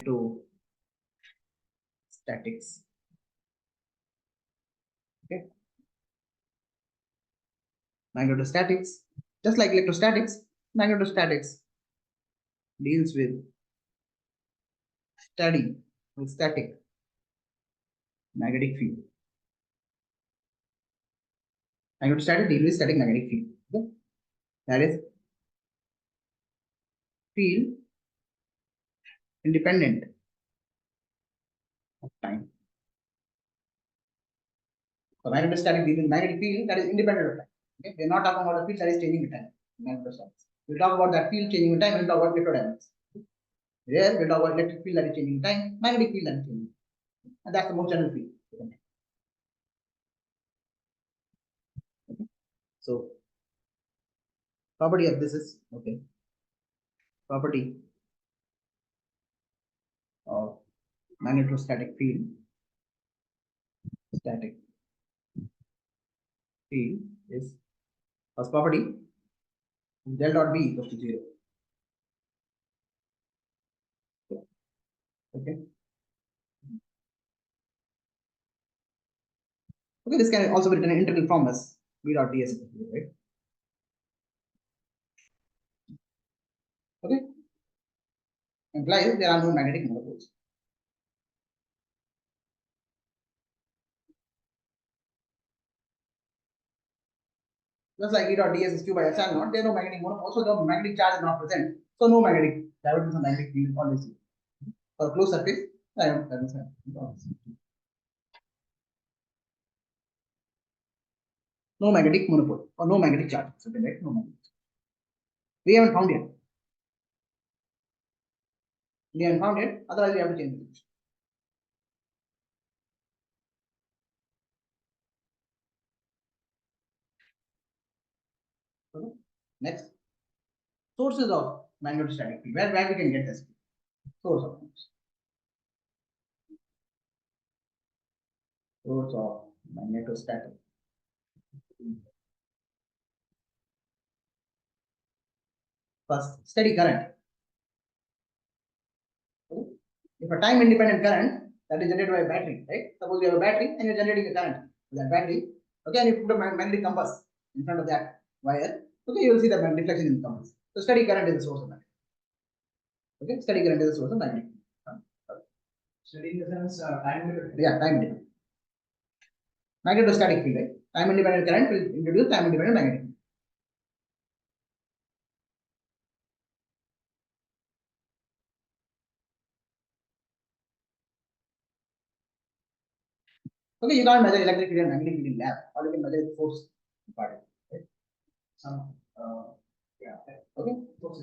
Electrostatics. Okay. Magnetostatics, just like electrostatics, magnetostatics deals with static magnetic field. Magnetostatic deals with static magnetic field. Okay? That is field independent of time. So magnetostatic deals with magnetic field that is independent of time. Okay? We are not talking about a field that is changing with time. Magnetostatics. We'll talk about that field changing with time and we'll talk about electrodynamics. Here we'll talk about electric field that is changing with time, magnetic field that is changing. And that's the most general field. Okay. So property of this is okay. Property of magnetostatic field. Static field is first property del dot B equals to 0. Okay. Okay, this can also be written in integral form as B dot ds, right? Okay. Implies there are no magnetic monopoles. Just like E dot ds is q by epsilon naught, there are no magnetic monopoles, so the magnetic charge is not present. So no magnetic divergence of magnetic field is always zero. For closed surface, no magnetic monopole or no magnetic charge. Something like no magnetic charge. We haven't found yet. We haven't found it, otherwise we have to change the solution. Okay. Next, sources of magnetostatic field. Where we can get this source of magnetostatic. First, steady current. Okay. If a time independent current that is generated by a battery, right? Suppose you have a battery and you're generating a current with that battery, okay, and you put a magnetic compass in front of that wire, okay, you will see the deflection in the compass. So steady current is the source of magnetic. Okay, steady current is the source of magnetic. Steady in the sense time independent. Yeah, time independent. Magnetostatic field, right? Time independent current will introduce time independent magnetic field. Okay, you can't measure electric field and magnetic field in lab, or you can measure the force part. Right? Some yeah. Okay. Force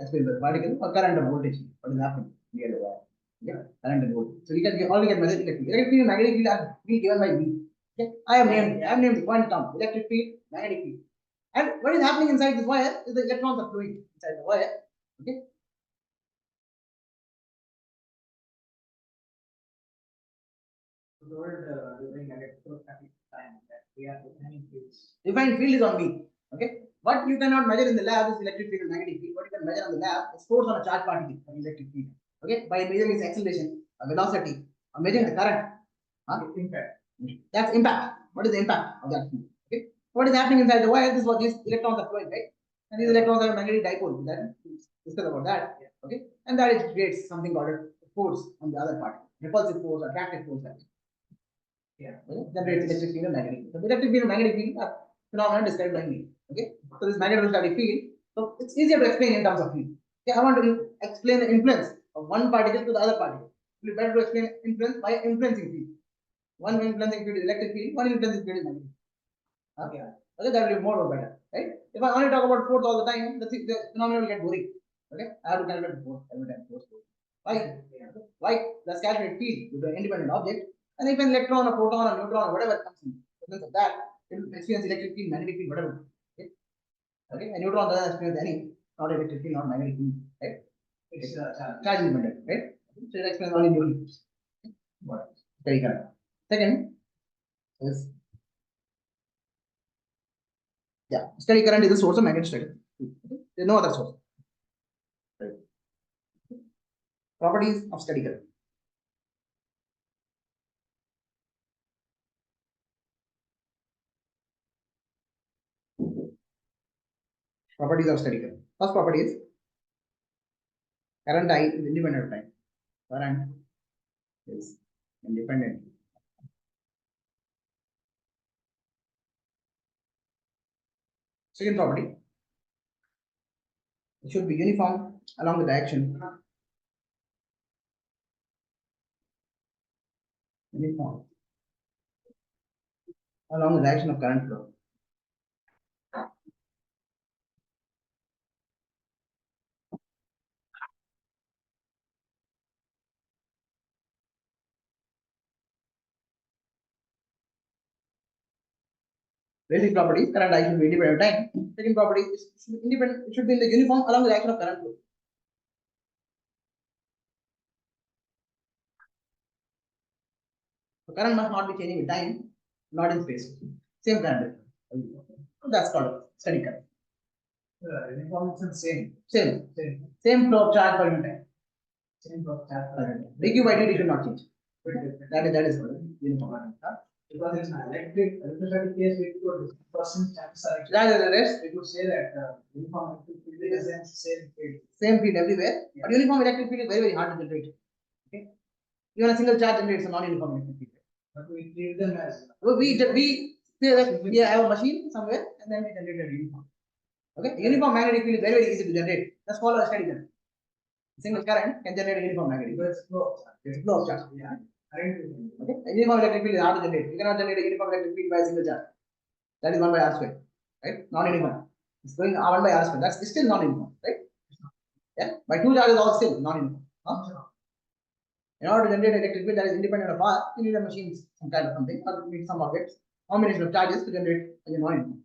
explained by the particle or current or voltage. What is happening near the wire? Yeah, current and voltage. So we can all can measure electric field. Electric field and magnetic field are being given by me. Okay. I have named one term, electric field, magnetic field. And what is happening inside this wire is the electrons are flowing inside the wire. Okay. During electrostatic time that we are defining fields. Defined field is on me. Okay. What you cannot measure in the lab is electric field and magnetic field. What you can measure on the lab is force on a charged particle of electric field. Okay. By measuring its acceleration, velocity, or measuring the current. Impact. That's impact. What is the impact of that field? Okay. What is happening inside the wire? This is what these electrons are flowing, right? And these electrons are magnetic dipole. Then discuss about that. Okay. And that it creates something called a force on the other particle. Repulsive force, attractive force. Yeah. Generates electric field and magnetic field. So electric field and magnetic field are phenomena described by me. Okay. So this magnetostatic field. So it's easier to explain in terms of field. Okay. I want to explain the influence of one particle to the other particle. It will be better to explain influence by influencing field. One influencing field is electric field. One influencing field is magnetic field. Okay. Okay. That will be more or better, right? If I only talk about force all the time, the phenomenon will get boring. Okay. I have to calculate force every time. Force. Why? Why? Let's calculate field with an independent object. And if an electron, a proton, a neutron, or whatever comes in presence of that, it will experience electric field, magnetic field, whatever. Okay. Okay. A neutron doesn't experience any, not electric field, not magnetic field, right? It's charge independent, right? So it experiences only neutral fields. What? Very correct. Second is steady current is the source of magnetic field. Okay? There's no other source. Right. Properties of steady current. Properties of steady current. First property is current I is independent of time. Current is independent. Second property, it should be uniform along the direction. Uniform along the direction of current flow. Basic property, current I should be independent of time. Second property is should be independent, it should be in the uniform along the direction of current flow. So current must not be changing with time, not in space. Same current. That's called steady current. Uniform is same flow of charge per unit time. Same flow of charge per unit. dq by dt should not change. That is uniform. Because in electric case, we could percent chances are. The rest we could say that uniform electric field is the same field. Same field everywhere. Yeah. But uniform electric field is very hard to generate. Okay. Even a single charge generates a non-uniform electric field. But we treat them as we say that we have a machine somewhere and then we generate a uniform. Okay, uniform magnetic field is very easy to generate. Let's follow a steady current. Single current can generate a uniform magnetic field. It's flow of charge. Yeah. Okay, a uniform electric field is hard to generate. You cannot generate a uniform electric field by a single charge. That is 1 by r square, right? Non-uniform. It's going 1 by r square. That's still non-uniform, right? Yeah, by two charges also still non-uniform. Huh? In order to generate electric field that is independent of r, you need a machine, some kind of something, or you need some objects, combination of charges to generate a non-uniform.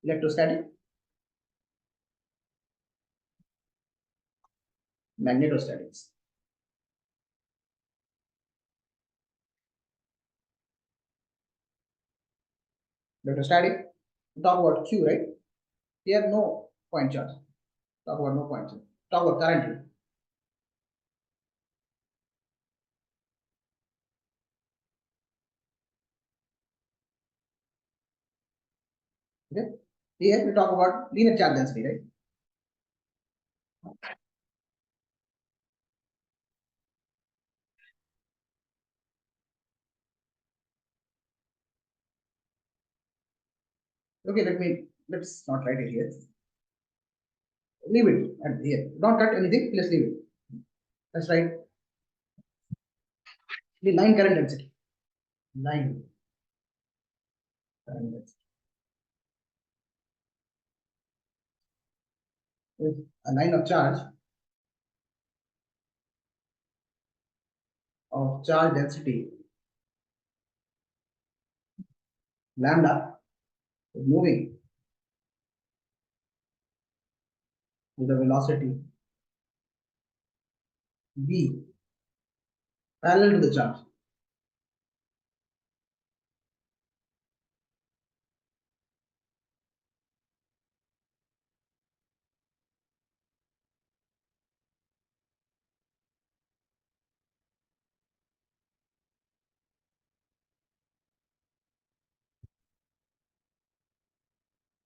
Electrostatic, magnetostatics. Electrostatic, we talk about Q, right? Here no point charge. Talk about no point charge. Talk about current. Okay. Here we talk about linear charge density, right? Okay, let's not write it here. Leave it at here. Don't cut anything, let's leave it. That's right. The line current density. Line current density. If a line of charge density lambda is moving with a velocity v parallel to the charge.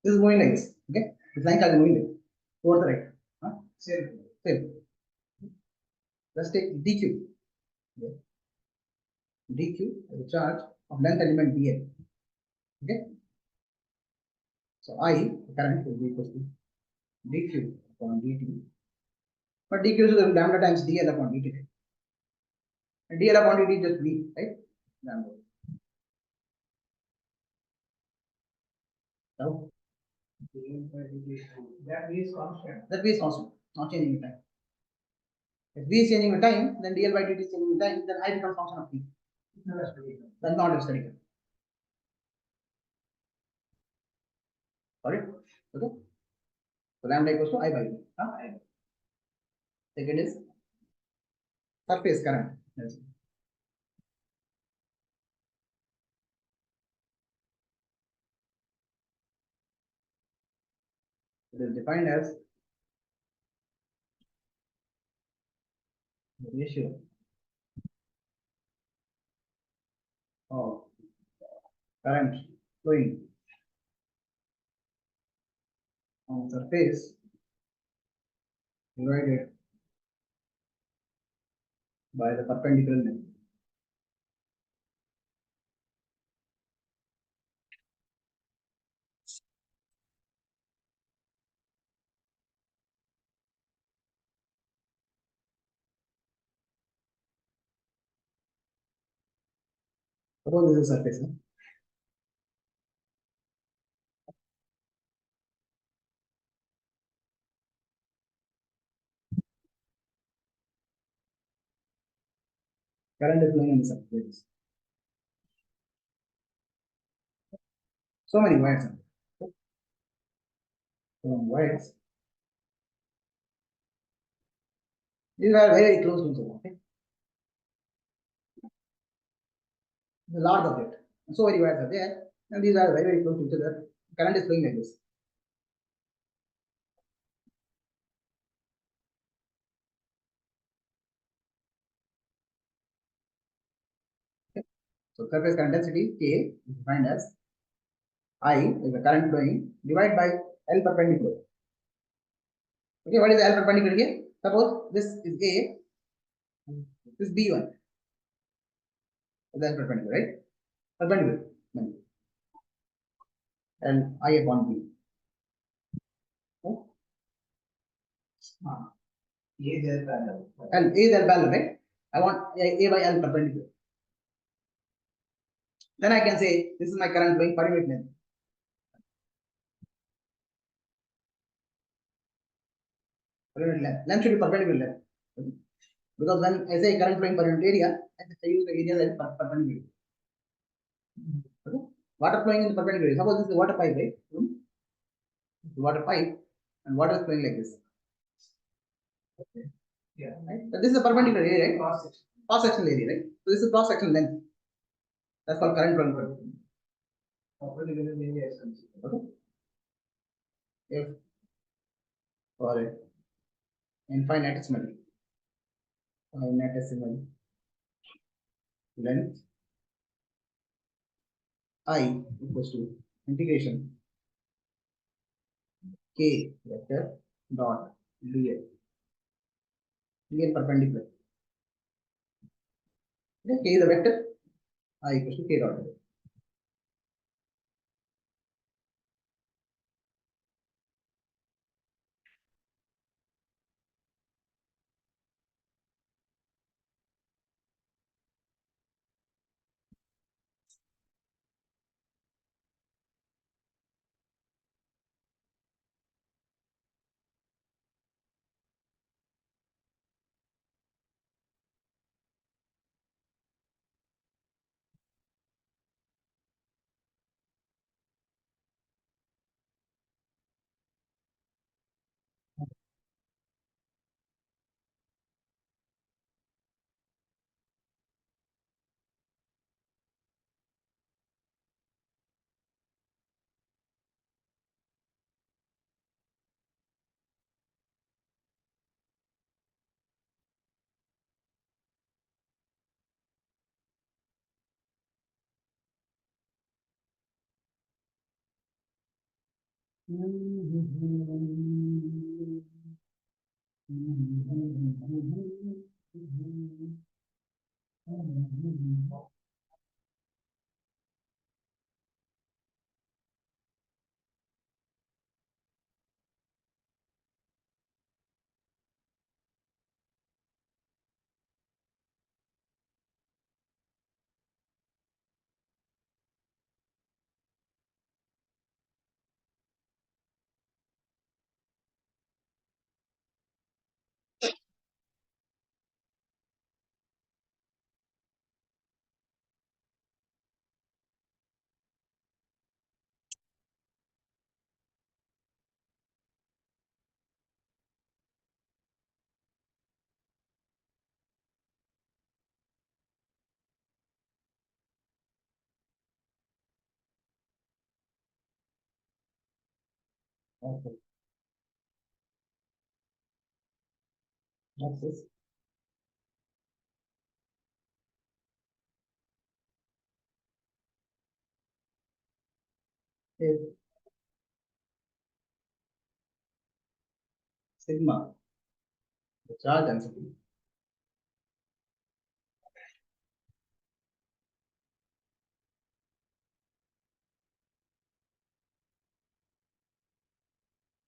This is moving like this. Okay, this line charge is moving like this. Toward the right. Huh? Same. Let's take dq. Okay. dq is the charge of length element dl. Okay. So I current will be equal to dq upon dt. But dq is the lambda times dl upon dt. And dl upon dt is just v, right? Lambda. So that v is constant. That v is constant, not changing with time. If v is changing with time, then dl by dt is changing with time, then I becomes function of v. That's not a steady current. Got it? Okay. So lambda equals to I by v. Second is surface current. It is defined as the ratio of current flowing on surface divided by the perpendicular length. Suppose this is a surface. No? Current is flowing on the surface. So many wires. So wires. These are very close to each other. Okay? The large object. So many wires are there, and these are very close to each other. Current is flowing like this. Okay? So surface current density K is defined as I is the current flowing divided by L perpendicular. Okay, what is the L perpendicular here? Suppose this is A, this B1. Is the L perpendicular, right? Perpendicular. And I upon B. Okay? A is L parallel. A is L parallel, right? I want A by L perpendicular. Then I can say this is my current flowing per unit length. Per unit length. Length should be perpendicular length. Okay. Because when I say current flowing per unit area, I use the area that is perpendicular. Okay. Water flowing in the perpendicular. Suppose this is the water pipe, right? The water pipe and water is flowing like this. Okay. Yeah. Right? So this is a perpendicular area, right? Cross sectional area, right? So this is cross sectional length. That's called current flowing per unit. Perpendicular area is considered. Okay. If for a infinitesimal length I equals to integration k vector dot dl. dl perpendicular. Okay, k is a vector. I equals to k dot dl. Okay. What's this? Is sigma, the charge density,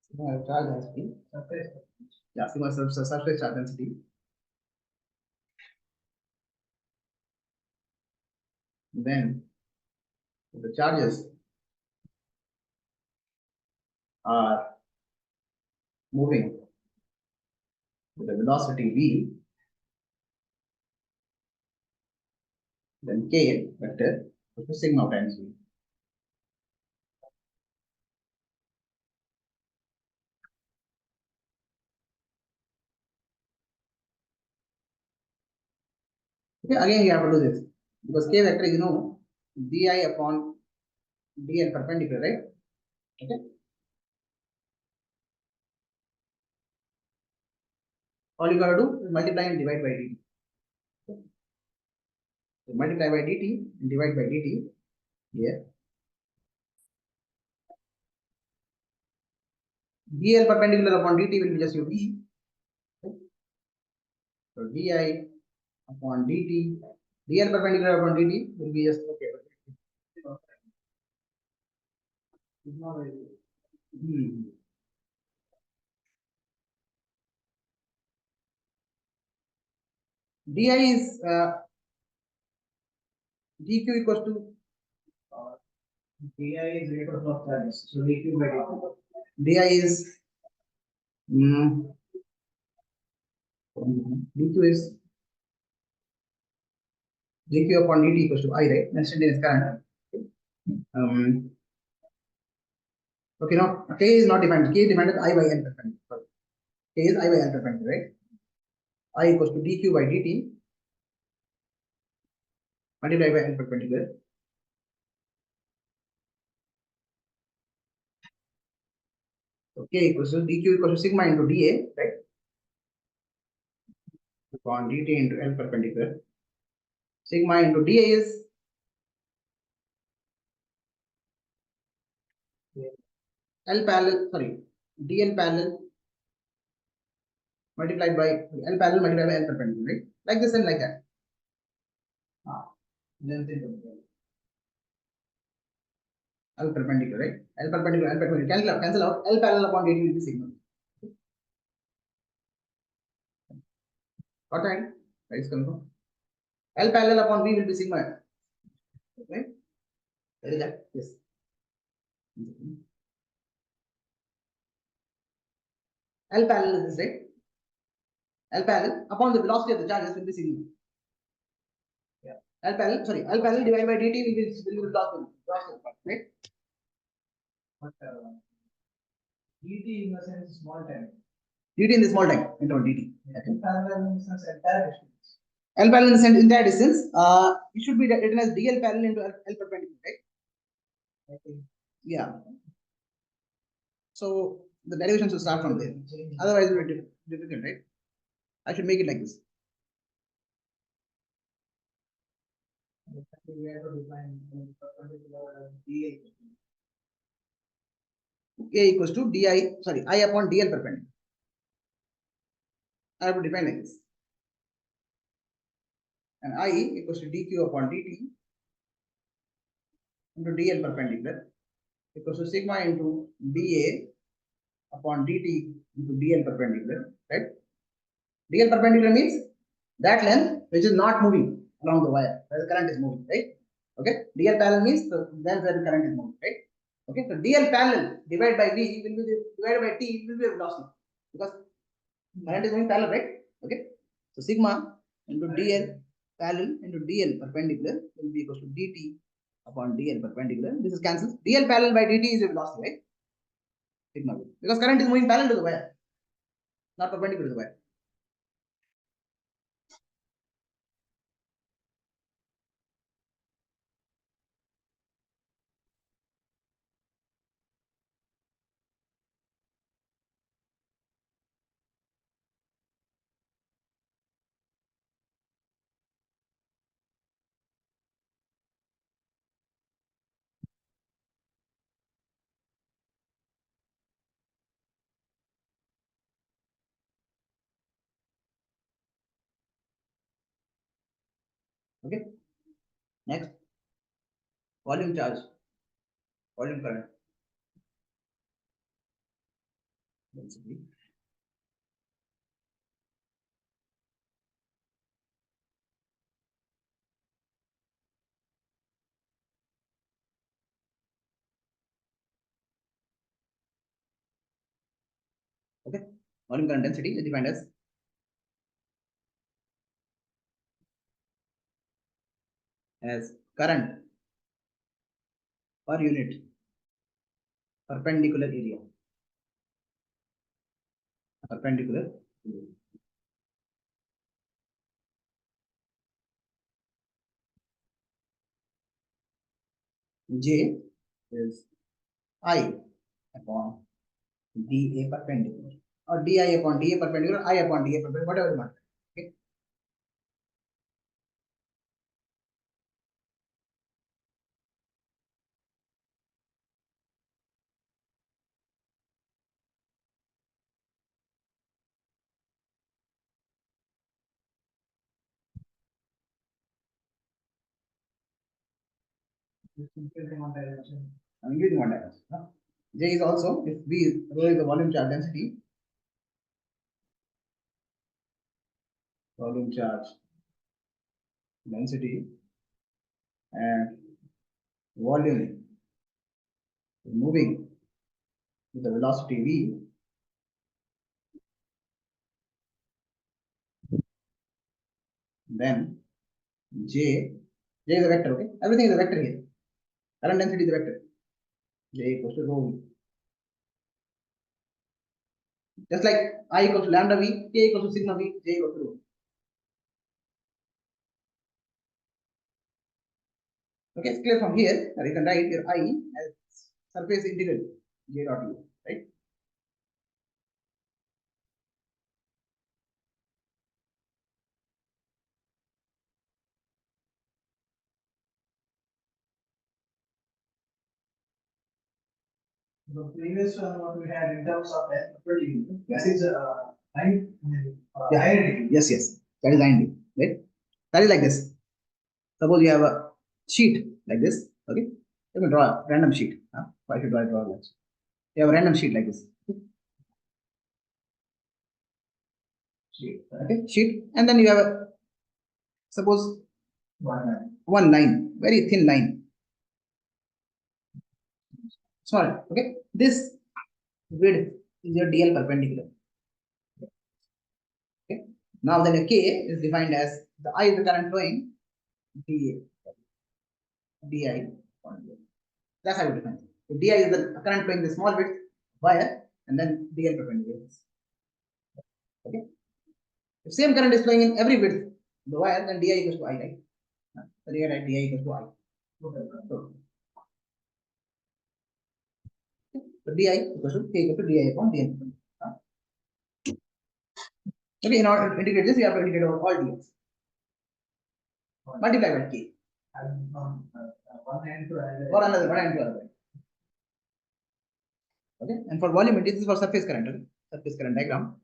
sigma charge density, surface, yeah, sigma surface charge density, then the charges are moving with the velocity v, then k vector equal to sigma times v. Okay, again you have to do this because k vector is di upon dl perpendicular, right? Okay. All you gotta do is multiply and divide by dt. Okay. So multiply by dt and divide by dt here. dl perpendicular upon dt will be just your v. Okay. So di upon dt, dl perpendicular upon dt will be just okay. Di is dq equals to di is rate of flow of charges. So dq by dt. Di is dq is dq upon dt equals to I, right? Instantaneous current. Okay, now k is not defined. K is defined as I by L perpendicular. K is I by L perpendicular, right? I equals to dq by dt multiplied by L perpendicular. So k equals to dq equals to sigma into dA, right? Upon dt into L perpendicular. Sigma into dA is L parallel, sorry, dl parallel multiplied by L parallel multiplied by L perpendicular, right? Like this and like that. Then L perpendicular, right? L perpendicular, L perpendicular. Cancel out. L parallel upon dt will be sigma. Got that? Right? Confirm. L parallel upon V will be sigma. Right? That is that. Yes. L parallel is this, right? L parallel upon the velocity of the charges will be sigma. Yeah. L parallel, sorry, L parallel divided by dt will be velocity, right? But dt in the sense small time. dt in the small time into dt. Okay. L parallel in the sense entire distance. L parallel in the sense entire distance. It should be written as dl parallel into L perpendicular, right? Okay. Yeah. So the derivation should start from there. Otherwise, it will be difficult, right? I should make it like this. We have to define k equals to di, sorry, I upon dl perpendicular. I have to define like this. And I equals to dq upon dt into dl perpendicular equals to sigma into dA upon dt into dl perpendicular, right? Dl perpendicular means that length which is not moving along the wire, where the current is moving, right? Okay. Dl parallel means the length where the current is moving, right? Okay. So dl parallel divided by v will be divided by t will be a velocity because current is moving parallel, right? Okay. So sigma into dl parallel into dl perpendicular will be equals to dt upon dl perpendicular. This is cancelled. Dl parallel by dt is a velocity, right? Sigma because current is moving parallel to the wire, not perpendicular to the wire. Okay. Next, volume charge, volume current density. Okay. Volume current density is defined as current per unit perpendicular area. Perpendicular area. J is I upon dA perpendicular, or di upon dA perpendicular, I upon dA perpendicular, whatever you want. Okay. I'm using one dimension. J is also, if V rho is the volume charge density, volume charge density, and volume moving with the velocity V, then J is a vector, okay? Everything is a vector here. Current density is a vector. J equals to rho V. Just like I equals to lambda V, K equals to sigma V, J equals to rho. Okay, it's clear from here that you can write your I as surface integral J dot U, right? The previous one what we had in terms of property, that is identity. Yes, yes, that is identity, right? That is like this. Suppose you have a sheet like this, okay? You can draw a random sheet. Why should I draw this? You have a random sheet like this. Sheet, okay, sheet, and then you have a suppose one line, very thin line. Sorry, okay. This width is your DL perpendicular. Okay. Now then a K is defined as the I is the current flowing, DA, DI. That's how we define it. So DI is the current flowing the small width wire, and then DL perpendicular. Okay. If same current is flowing in every width the wire, then DI equals to I, right? So you write DI equals to I. So DI equals to K equals to DI upon DL. Okay, in order to integrate this, you have to integrate over all DX. Multiply by K. Or another one and to other. Okay, and for volume, it is for surface current. Okay? Surface current diagram.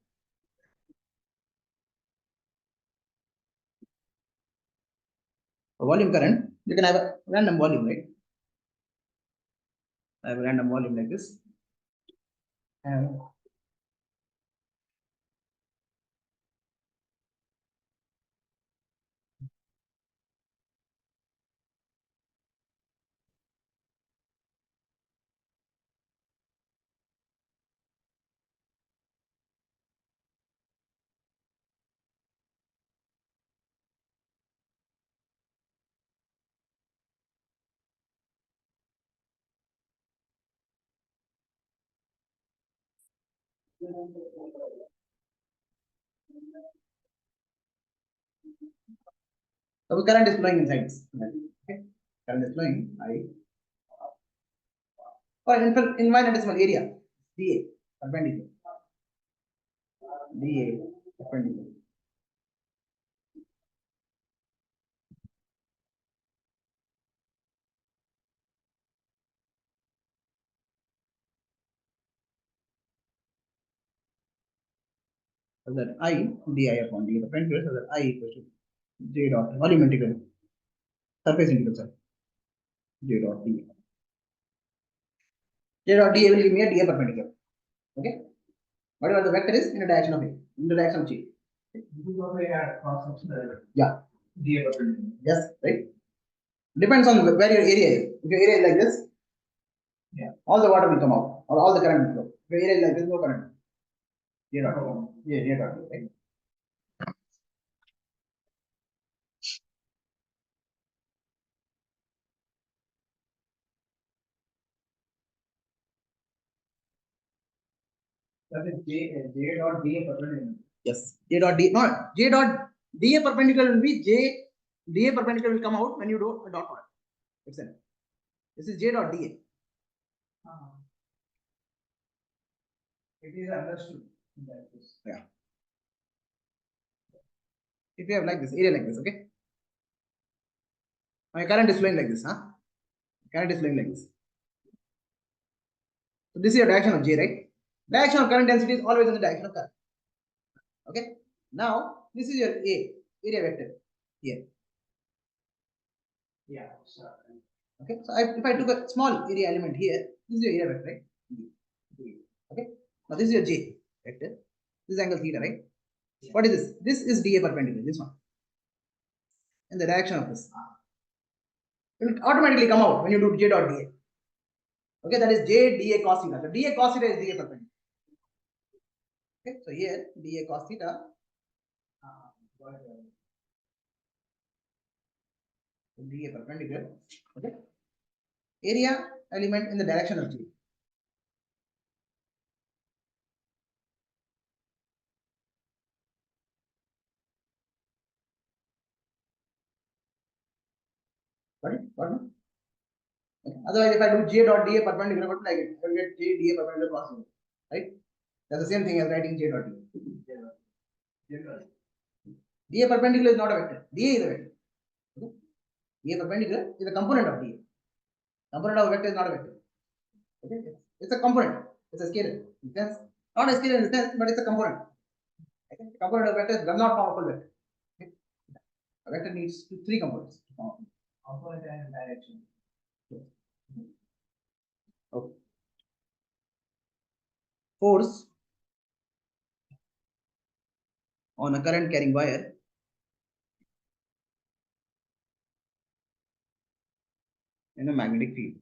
For volume current, you can have a random volume, right? I have a random volume like this. And so the current is flowing inside this. Okay, current is flowing. Or infinitesimal area, dA perpendicular. dA perpendicular. So that I dI upon dA perpendicular, so that I equals to J dot volume integral surface integral, sorry. J dot dA. J dot dA will give me a dA perpendicular. Okay. Whatever the vector is in the direction of A, in the direction of J. Yeah. dA perpendicular. Yes, right. Depends on where your area is. If your area is like this, yeah, all the water will come out, or all the current will flow. If your area is like this, no current. J dot. Yeah, J dot. Right. That is J dot dA perpendicular. Yes, J dot D. Not J dot dA perpendicular will be J. dA perpendicular will come out when you do a dot product. Excellent. This is J dot dA. It is understood. Yeah. If you have like this area like this, okay. My current is flowing like this, huh? Current is flowing like this. So this is your direction of J, right? Direction of current density is always in the direction of current. Okay. Now this is your A area vector here. Yeah. Okay. So if I took a small area element here, this is your area vector, right? Okay. Now this is your J vector. This is angle theta, right? Yeah. What is this? This is dA perpendicular. This one. In the direction of this. It will automatically come out when you do J dot dA. Okay, that is J dA cos theta. So dA cos theta is dA perpendicular. Okay, so here dA cos theta. dA perpendicular. Okay. Area element in the direction of J. Got it? Got it? Okay. Otherwise, if I do J dot dA perpendicular, what will I get? I will get J dA perpendicular cos theta. Right? That's the same thing as writing J dot dA. dA perpendicular is not a vector. dA is a vector. Okay? dA perpendicular is a component of dA. Component of a vector is not a vector. Okay? It's a component. It's a scalar. In sense, not a scalar in the sense, but it's a component. Okay? The component of a vector does not form a full vector. Okay? A vector needs three components to form. Component and direction. Okay. Force on a current carrying wire in a magnetic field.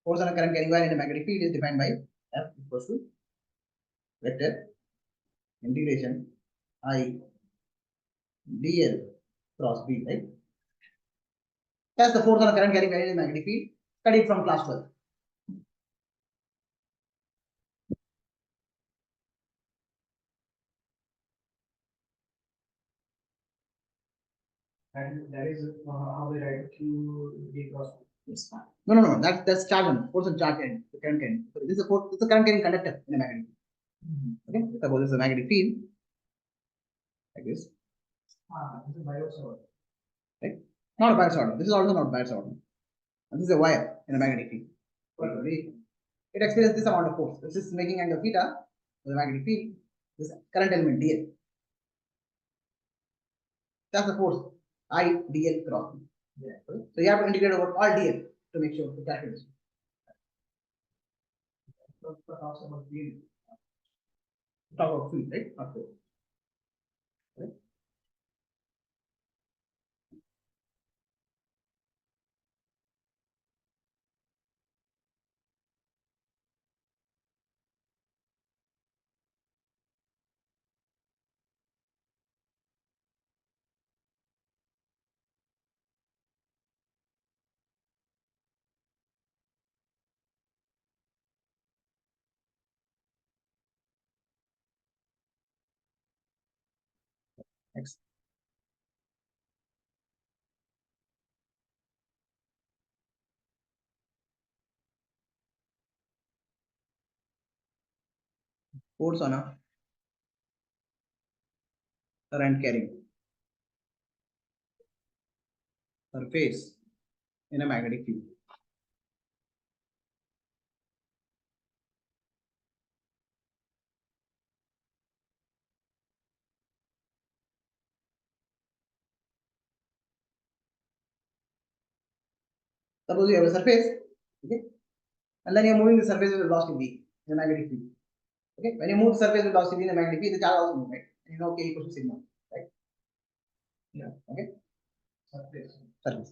Force on a current carrying wire in a magnetic field is defined by F equals to vector integration I dl cross B, right? That's the force on a current carrying wire in a magnetic field studied from class 12. And that is how we write Q D cross. Yes. No. That's charge on force on charge end. The current carrying. So this is a force. It's a current carrying conductor in a magnetic field. Okay. Suppose this is a magnetic field like this. This is bias order. Right. Not a bias order. This is also not bias order. And this is a wire in a magnetic field. It experiences this amount of force. This is making angle theta with a magnetic field. This current element dl. That's the force I dl cross. Yeah. So you have to integrate over all dl to make sure the calculation. Talk about field. Talk about field, right? Not force. Right? Next. Force on a current carrying surface in a magnetic field. Suppose you have a surface, okay, and then you're moving the surface with velocity v, the magnetic field. Okay, when you move the surface with velocity v in the magnetic field, the charge also moves, right? And you know k equals to sigma, right? Yeah. Okay. Surface. Surface.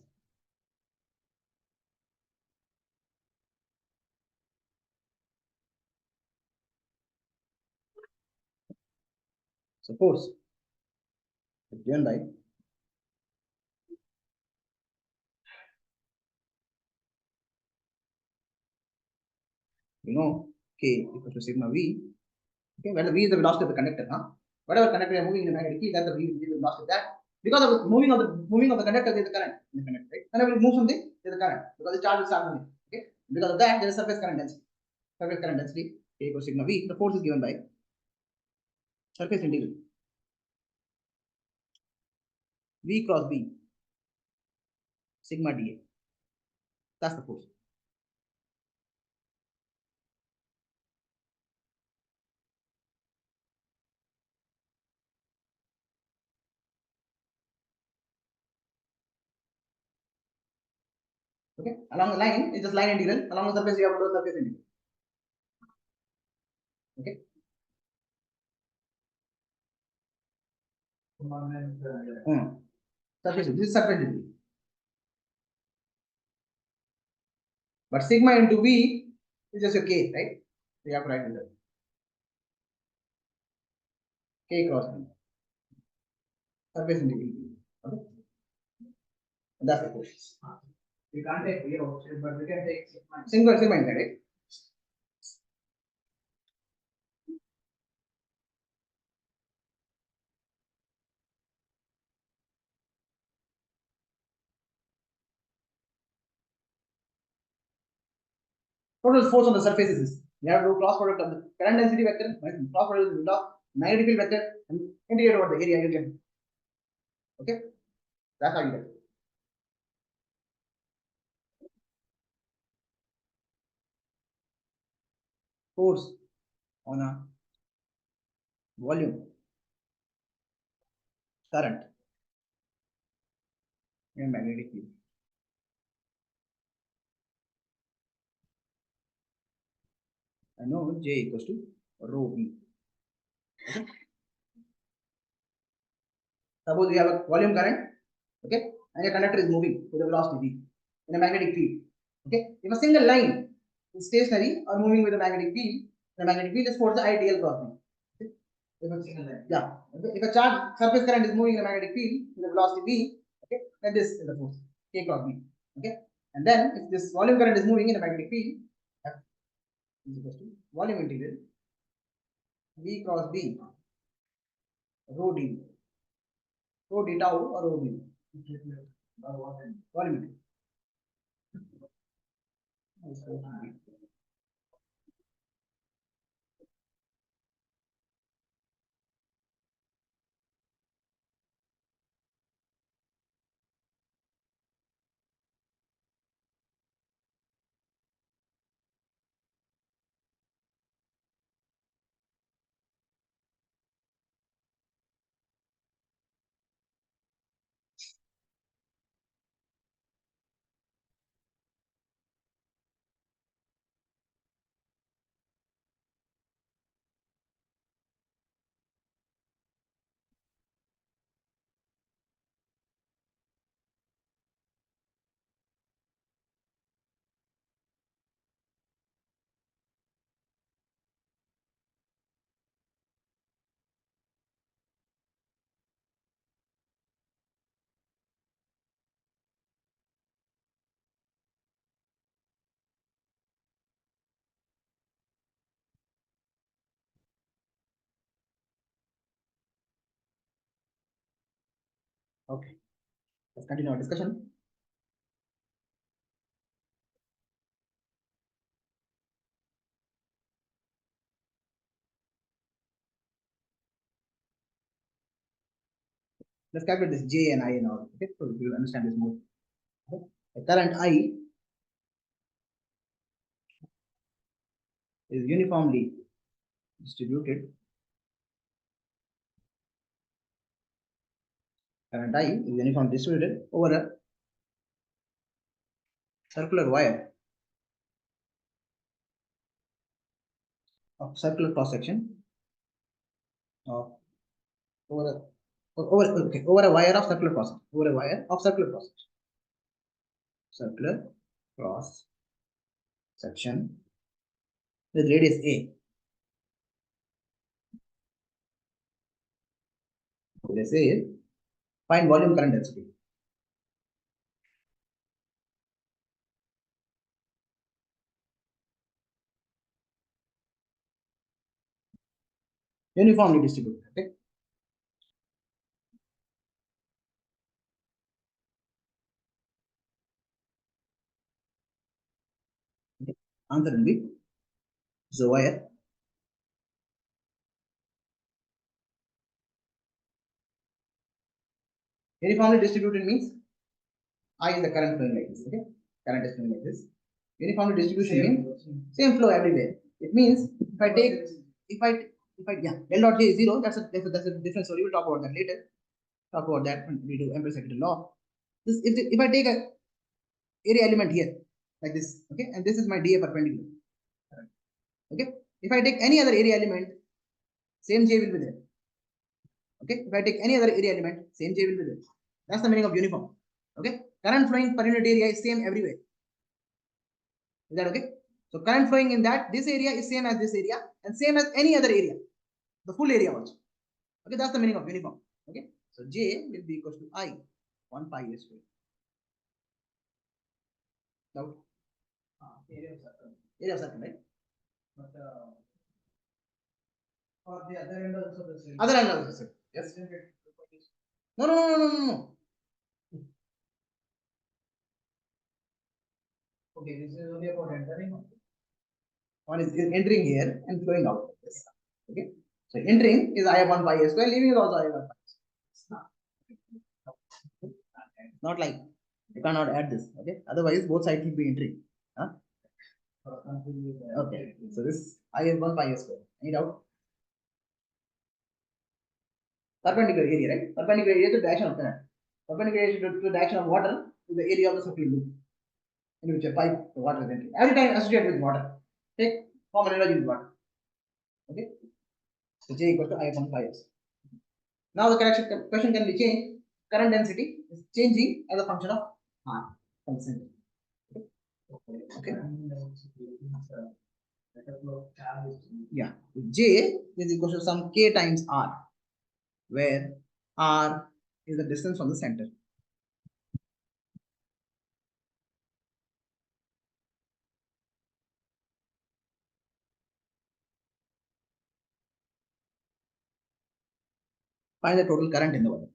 So force is given by k equals to sigma v. Okay, where the v is the velocity of the conductor, huh? Whatever conductor you are moving in the magnetic field, that's the v is the velocity of that. Because of the moving of the conductor, there is a current in the conductor, right? Whenever you move something, there is a current because the charge will start moving. Okay, because of that, there is surface current density. Surface current density k equals sigma v. The force is given by surface integral v cross b sigma dA. That's the force. Okay, along the line, it's just line integral. Along the surface, you have to do surface integral. Okay. Surface, this is surface integral. But sigma into v is just your k, right? So you have to write it. K cross b. Surface integral. Okay. And that's the force. We can't take v outside, but we can take sigma inside, right? Total force on the surface is this. You have to do cross product of the current density vector, cross product of the magnetic field vector, and integrate over the area you get. Okay, that's how you get it. Force on a volume, current, and magnetic field. I know J equals to rho v. Okay. Suppose we have a volume current, okay, and your conductor is moving with a velocity v in a magnetic field. Okay, if a single line is stationary or moving with a magnetic field, the magnetic field is force ideal cross v. Okay? If a single line. Yeah. If a charge surface current is moving in a magnetic field with a velocity v, okay, then this is the force k cross v. Okay, and then if this volume current is moving in a magnetic field, F is equals to volume integral v cross b rho d. Rho d tau or rho d. Volume. Okay, let's continue our discussion. Let's calculate this J and I and all. Okay, so we will understand this more. Okay. The current I is uniformly distributed. Current I is uniformly distributed over a circular wire of circular cross section of over over a wire of circular cross section, over a wire of circular cross section, circular cross section with radius a. Radius a is find volume current density. Uniformly distributed. Okay. Answer will be the wire uniformly distributed means I is the current flowing like this. Okay, current is flowing like this. Uniformly distribution means same flow everywhere. It means if I take if I yeah del dot j is 0, that's a different story. We'll talk about that later. Talk about that when we do empirical second law. This if I take a area element here like this, okay, and this is my dA perpendicular. Okay, if I take any other area element, same j will be there. Okay, if I take any other area element, same j will be there. That's the meaning of uniform. Okay, current flowing per unit area is same everywhere. Is that okay? So current flowing in this area is same as this area and same as any other area, the full area also. Okay, that's the meaning of uniform. Okay, so J will be equals to I 1 pi a square. Doubt? Area of circle. Area of circle, right? But or the other end also the same. Other end also the same. Yes. No. Okay, this is only about entering. One is entering here and flowing out. Yes. Okay. So entering is I 1 pi a square, leaving is also I 1 pi. Not like you cannot add this. Okay. Otherwise, both sides will be entering. Huh? Okay. So this I is 1 pi a square. Any doubt? Perpendicular area, right? Perpendicular area to the direction of current. Perpendicular area to the direction of water to the area of the circular loop in which a pipe the water is entering. Every time associated with water. Take common analogy with water. Okay. So J equals to I 1 pi s. Now the question can be changed. Current density is changing as a function of R. Okay. Yeah. J is equal to some K times R, where R is the distance from the center. Find the total current in the wire.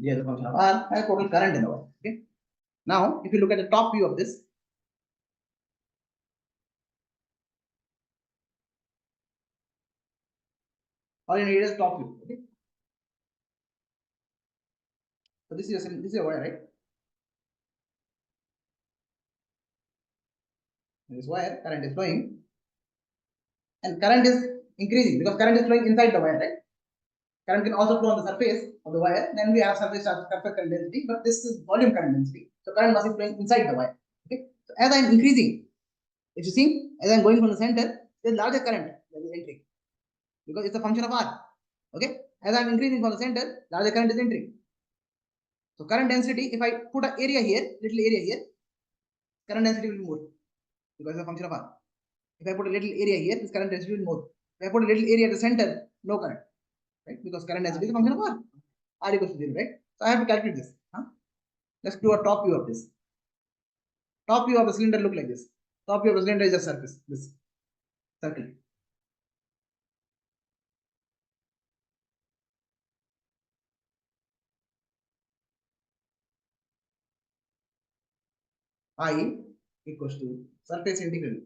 J is a function of R, and total current in the wire. Okay. Now, if you look at the top view of this, all you need is top view. Okay. So this is a wire, right? This wire current is flowing, and current is increasing because current is flowing inside the wire, right? Current can also flow on the surface of the wire. Then we have surface current density, but this is volume current density. So current must be flowing inside the wire. Okay. So as I am increasing, if you see, as I am going from the center, there's larger current that is entering because it's a function of R. Okay. As I am increasing from the center, larger current is entering. So current density, if I put an area here, little area here, current density will be more because it's a function of R. If I put a little area here, this current density will be more. If I put a little area at the center, no current, right? Because current density is a function of R. R equals to 0, right? So I have to calculate this. Huh? Let's do a top view of this. Top view of the cylinder look like this. Top view of the cylinder is a surface, this circle. I equals to surface integral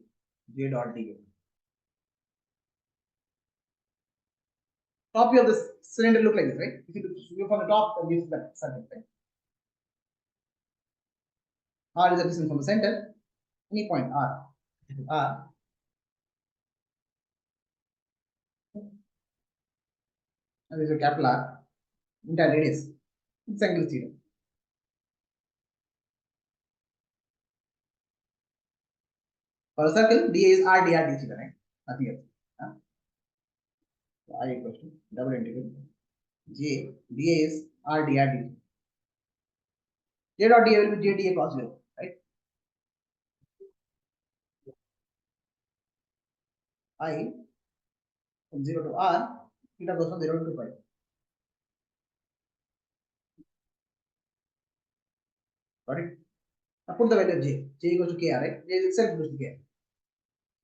J dot dA. Top view of the cylinder look like this, right? If you view from the top, then gives that circle, right? R is the distance from the center. Any point R. R. and this is a capital R, entire radius. It's angle theta. For a circle, dA is R dr d theta, right? Nothing else. Huh? So I equals to double integral J dA is R dr d. J dot dA will be J dA cos 0, right? I from 0 to R, theta goes from 0 to 2 pi. Got it? Now put the value of J. J equals to KR, right? J is itself equals to KR.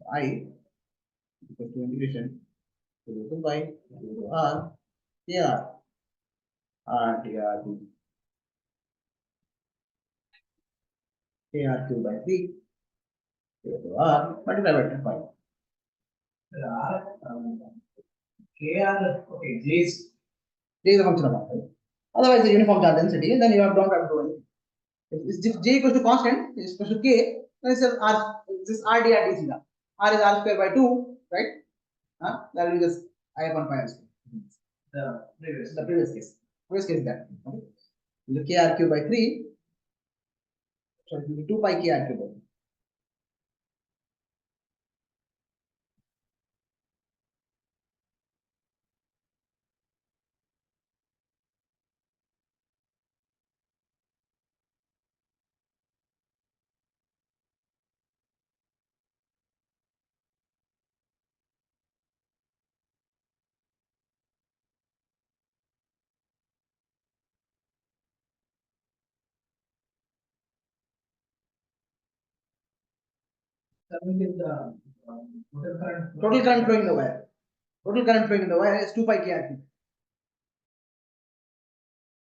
So I equals to integration 0 to pi 0 to R KR R dr d KR cube by 3 0 to R multiplied by 2 pi. KR, okay, J is a function of R, right? Otherwise, the uniform charge density, and then you don't have to do anything. If J equals to constant, is equals to K, then it says R, this R dr d theta. R is R square by 2, right? That will be just I upon pi square. The previous case. Previous case is that. Okay. The KR cube by 3, so it will be 2 pi KR cube by 3. Total current flowing in the wire. Total current flowing in the wire is 2 pi KR cube.